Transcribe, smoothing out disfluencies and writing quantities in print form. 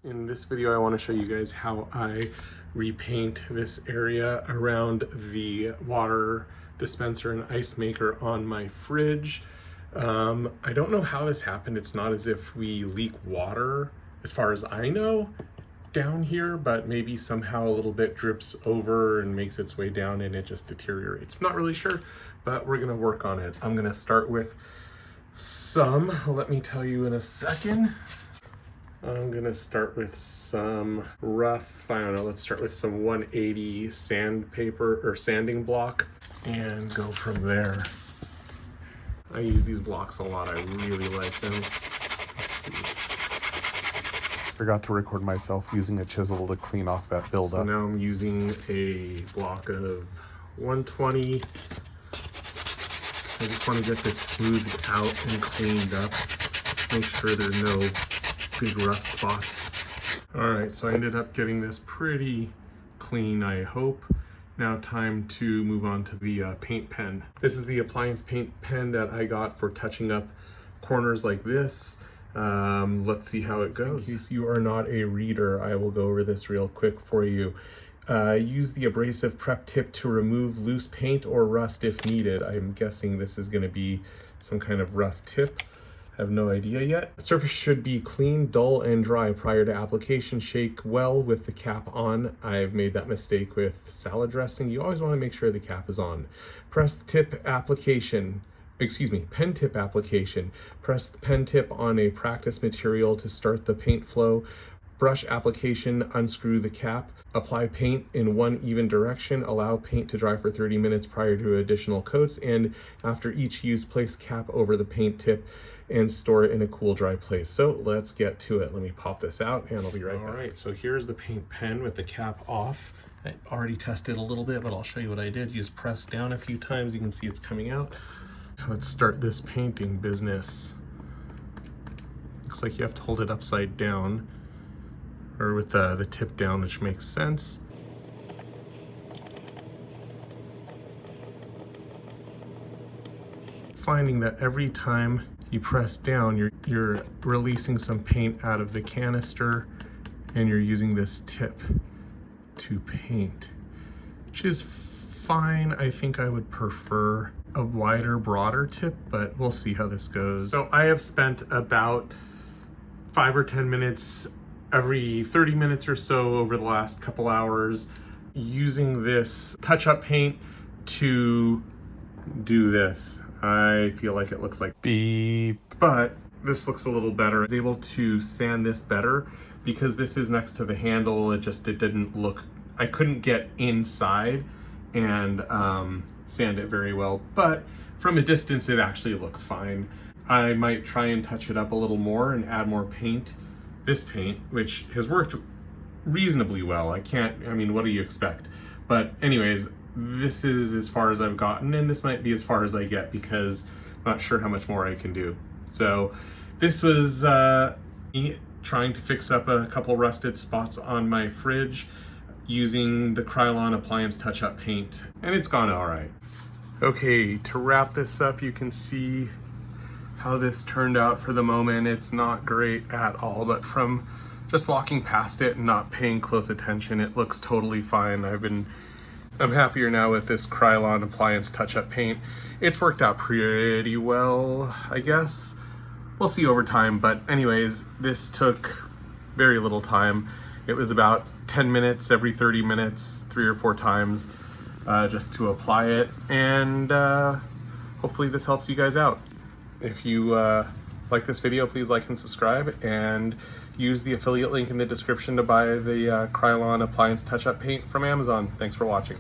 In this video, I want to show you guys how I repaint this area around the water dispenser and ice maker on my fridge. I don't know how this happened. It's not as if we leak water, as far as I know, down here, but maybe somehow a little bit drips over and makes its way down and it just deteriorates. I'm not really sure, but we're gonna work on it. I'm gonna start with some, let me tell you in a second. I'm gonna start with some rough, I don't know, let's start with some 180 sandpaper or sanding block and go from there. I use these blocks a lot, I really like them. Let's see. Forgot to record myself using a chisel to clean off that buildup. So now I'm using a block of 120. I just want to get this smoothed out and cleaned up. Make sure there are no big rough spots. All right, so I ended up getting this pretty clean, I hope. Now time to move on to the paint pen. This is the appliance paint pen that I got for touching up corners like this. Let's see how it goes. In case you are not a reader, I will go over this real quick for you. Use the abrasive prep tip to remove loose paint or rust if needed. I'm guessing this is going to be some kind of rough tip. I have no idea yet. The surface should be clean, dull, and dry prior to application. Shake well with the cap on. I've made that mistake with salad dressing. You always want to make sure the cap is on. Press the tip application. Pen tip application. Press the pen tip on a practice material to start the paint flow. Brush application, unscrew the cap. Apply paint in one even direction. Allow paint to dry for 30 minutes prior to additional coats. And after each use, place cap over the paint tip and store it in a cool, dry place. So let's get to it. Let me pop this out and I'll be right back. All right, so here's the paint pen with the cap off. I already tested a little bit, but I'll show you what I did. Just press down a few times. You can see it's coming out. Let's start this painting business. Looks like you have to hold it upside down, or with the tip down, which makes sense. Finding that every time you press down, you're releasing some paint out of the canister, and you're using this tip to paint, which is fine. I think I would prefer a wider, broader tip, but we'll see how this goes. So I have spent about 5 or 10 minutes every 30 minutes or so over the last couple hours using this touch-up paint to do this. I feel like it looks like beep, but this looks a little better. I was able to sand this better because this is next to the handle. It didn't look, I couldn't get inside and sand it very well, but from a distance it actually looks fine. I might try and touch it up a little more and add more paint. This paint, which has worked reasonably well. I mean, what do you expect? But anyways, this is as far as I've gotten, and this might be as far as I get because I'm not sure how much more I can do. So this was me trying to fix up a couple rusted spots on my fridge using the KRYLON appliance touch-up paint, and it's gone all right. Okay, to wrap this up, you can see how this turned out for the moment. It's not great at all, but from just walking past it and not paying close attention, it looks totally fine. I'm happier now with this KRYLON appliance touch-up paint. It's worked out pretty well, I guess. We'll see over time, but anyways, this took very little time. It was about 10 minutes every 30 minutes, 3 or 4 times, just to apply it, and hopefully this helps you guys out. If you like this video, please like and subscribe, and use the affiliate link in the description to buy the KRYLON appliance touch-up paint from Amazon. Thanks for watching.